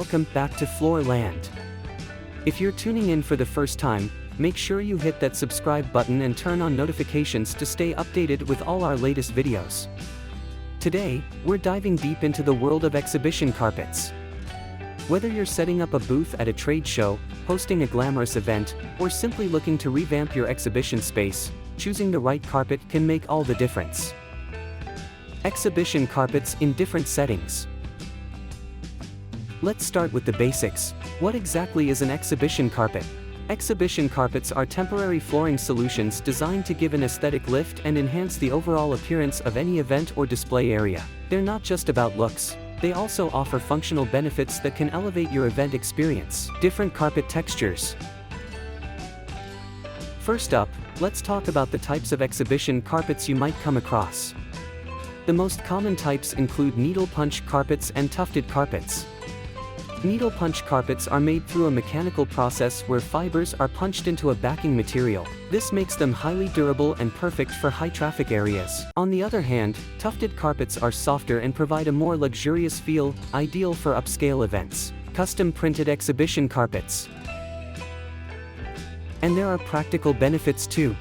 welcome back to Floorland. If you're tuning in for the first time, make sure you hit that subscribe button and turn on notifications to stay updated with all our latest videos. Today, we're diving deep into the world of exhibition carpets. Whether you're setting up a booth at a trade show, hosting a glamorous event, or simply looking to revamp your exhibition space, choosing the right carpet can make all the difference. Exhibition carpets in different settings. Let's start with the basics. What exactly is an exhibition carpet? Exhibition carpets are temporary flooring solutions designed to give an aesthetic lift and enhance the overall appearance of any event or display area. They're not just about looks, they also offer functional benefits that can elevate your event experience. Different carpet textures. First up, let's talk about the types of exhibition carpets you might come across. The most common types include needle punch carpets and tufted carpets. Needle punch carpets are made through a mechanical process where fibers are punched into a backing material. This makes them highly durable and perfect for high-traffic areas. On the other hand, tufted carpets are softer and provide a more luxurious feel, ideal for upscale events. Custom printed exhibition carpets. And there are practical benefits too.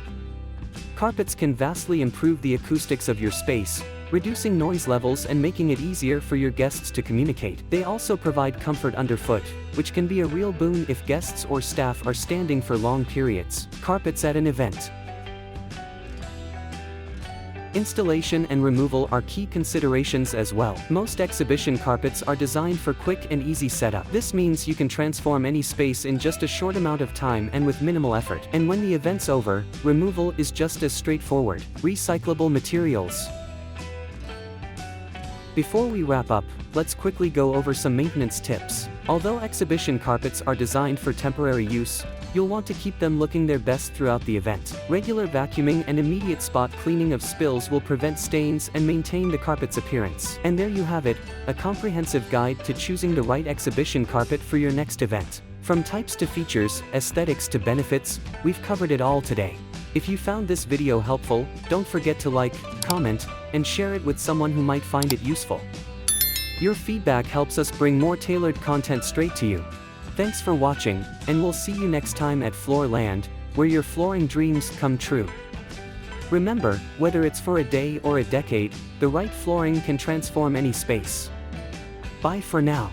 Carpets can vastly improve the acoustics of your space, reducing noise levels and making it easier for your guests to communicate. They also provide comfort underfoot, which can be a real boon if guests or staff are standing for long periods. Carpets at an event. Installation and removal are key considerations as well. Most exhibition carpets are designed for quick and easy setup. This means you can transform any space in just a short amount of time and with minimal effort. And when the event's over, removal is just as straightforward. Recyclable materials. Before we wrap up, let's quickly go over some maintenance tips. Although exhibition carpets are designed for temporary use, you'll want to keep them looking their best throughout the event. Regular vacuuming and immediate spot cleaning of spills will prevent stains and maintain the carpet's appearance. And there you have it, a comprehensive guide to choosing the right exhibition carpet for your next event. From types to features, aesthetics to benefits, we've covered it all today. If you found this video helpful, don't forget to like, comment, and share it with someone who might find it useful. Your feedback helps us bring more tailored content straight to you. Thanks for watching, and we'll see you next time at Floorland, where your flooring dreams come true. Remember, whether it's for a day or a decade, the right flooring can transform any space. Bye for now.